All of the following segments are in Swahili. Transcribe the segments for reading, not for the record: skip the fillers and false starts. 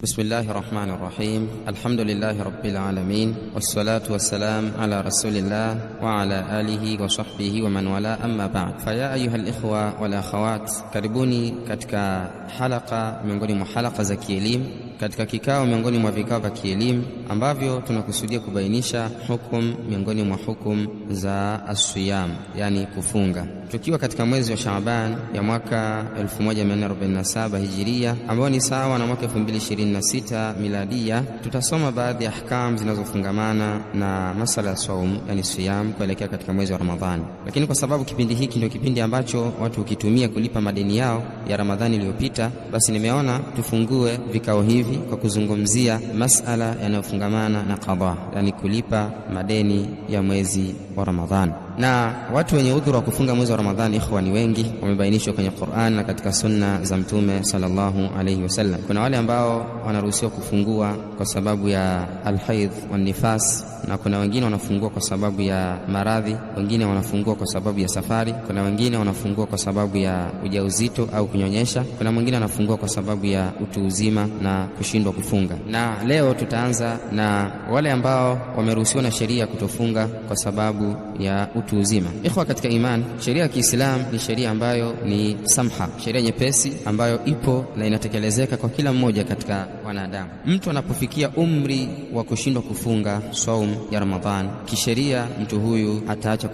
بسم الله الرحمن الرحيم. الحمد لله رب العالمين، والصلاة والسلام على رسول الله وعلى آله وصحبه ومن والاه، أما بعد. فيا أيها الإخوة والأخوات، karibuni katika halaka miongoni mwa halaka za kielimu, katika kikao miongoni mwa vikao vya kielimu ambavyo tunakusudia kubainisha hukum miongoni mwa hukum za as-siyam, yani kufunga, tukiwa katika mwezi wa Shaaban ya mwaka 1447 Hijiria, ambao ni sawa na mwaka 2026 Miladia. Tutasoma baadhi ya ahkam zinazofungamana na masala ya saum, yani siyam, kuelekea katika mwezi wa Ramadhani. Lakini kwa sababu kipindi hiki ndio kipindi ambacho watu ukitumia kulipa madeni yao ya Ramadhani iliyopita, basi nimeona tufungue vikao hivi kwa kuzungumzia masala yanayofungamana na qadha, yani kulipa madeni ya mwezi wa Ramadhani. Na watu wenye udhuru wa kufunga mwezi wa Ramadhani, ikhwa, ni wengi, wamebainishwa kwenye Qur'an na katika sunna za Mtume sallallahu alayhi wasallam. Kuna wale ambao wanaruhusiwa kufungua kwa sababu ya alhaidh wa nifas, na kuna wengine wanafungua kwa sababu ya maradhi, wengine wanafungua kwa sababu ya safari, kuna wengine wanafungua kwa sababu ya ujauzito au kunyonyesha, kuna mwingine anafungua kwa sababu ya utu uzima na kushindwa kufunga. Na leo tutaanza na wale ambao wameruhusiwa na sheria kutofunga kwa sababu ya utu uzima. Ikhwa katika iman, sheria ya Kiislamu ni sheria ambayo ni samha, sheria nyepesi ambayo ipo na inatekelezeka kwa kila mmoja katika wanadamu. Mtu anapofikia umri wa kushindwa kufunga saum ya Ramadhan, kisheria mtu huyu ataacha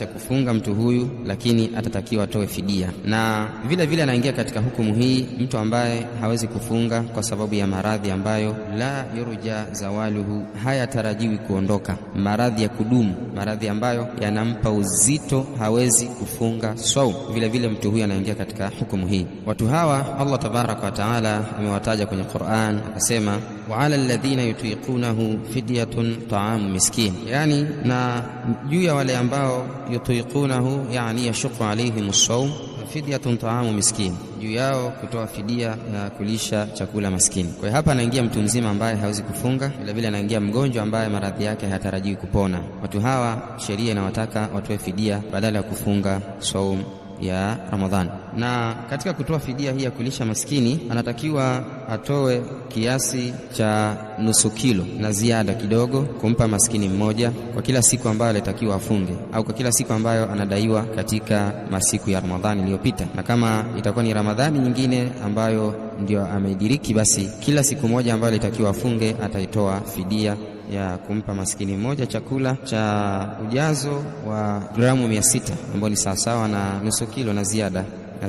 kufunga mtu huyu, lakini atatakiwa atoe fidia. Na vile vile anaingia katika hukumu hii mtu ambaye hawezi kufunga kwa sababu ya maradhi ambayo la yurja zawaluhu, hayatarajiwi kuondoka, maradhi ya kudumu, maradhi ambayo yanampa uzito, hawezi kufunga saum. Vile vile mtu huyu anaingia katika hukumu hii. Watu hawa Allah tabaraka wa taala amewataja kwenye Qur'an, akasema wa ala alladhina yutiqunahu fidyatun ta'amu miskin, yani na juu ya wale ambao yutiqunahu, yani yashuqu alayhim as-sawm, fidyatun ta'amu miskin, juu yao kutoa fidia ya kulisha chakula maskini. Kwa hiyo hapa anaingia mtu mzima ambaye hawezi kufunga, vile vile anaingia mgonjwa ambaye maradhi yake hayatarajiwi kupona. Watu hawa sheria inawataka watoe fidia badala ya kufunga saum ya Ramadhani. Na katika kutoa fidia hii ya kulisha maskini, anatakiwa atoe kiasi cha nusu kilo na ziada kidogo kumpa maskini mmoja kwa kila siku ambayo alitakiwa afunge, au kwa kila siku ambayo anadaiwa katika masiku ya Ramadhani iliyopita. Na kama itakuwa ni Ramadhani nyingine ambayo ndio ameidiriki, basi kila siku moja ambayo alitakiwa afunge ataitoa fidia ya kumpa maskini mmoja chakula cha ujazo wa gramu 600, ambao ni sawasawa na nusu kilo na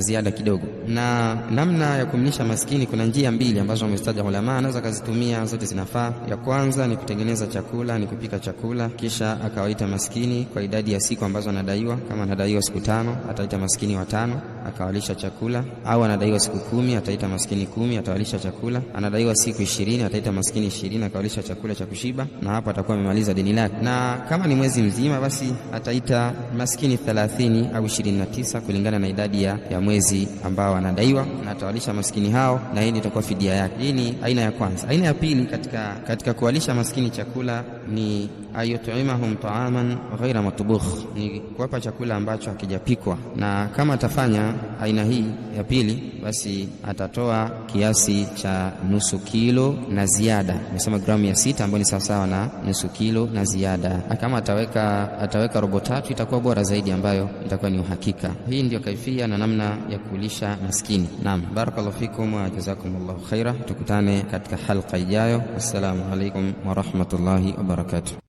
ziada kidogo. Na namna ya kumlisha maskini, kuna njia mbili ambazo wamestaja ulama, anaweza kazitumia, zote zinafaa. Ya kwanza ni kutengeneza chakula, ni kupika chakula, kisha akawaita maskini kwa idadi ya siku ambazo anadaiwa. Kama anadaiwa siku 5, ataita maskini 5 akawalisha chakula, au anadaiwa siku 10, ataita maskini 10 atawalisha chakula, anadaiwa siku 20, ataita maskini 20 akawalisha chakula cha kushiba, na hapo atakuwa amemaliza deni lake. Na kama ni mwezi mzima, basi ataita maskini 30 au 29 kulingana na idadi ya mwezi ambao anadaiwa, na atawalisha maskini hao, na hii itakuwa fidia yake. Hii ni aina ya kwanza. Aina ya pili katika kuwalisha maskini chakula ni ayutuimahum ta'aman ghaira matbukh, ni kuwapa chakula ambacho hakijapikwa. Na kama atafanya aina hii ya pili, basi atatoa kiasi cha nusu kilo na ziada, nimesema gramu 600, ambayo ni sawasawa na nusu kilo na ziada. Kama ataweka robo 3 itakuwa bora zaidi, ambayo itakuwa ni uhakika. Hii ndio kaifia na namna ya kulisha maskini. Naam, barakallahu fikum wa jazakumullahu khaira. Tukutane katika halqa ijayo. Assalamu alaikum wa rahmatullahi wa barakatuh.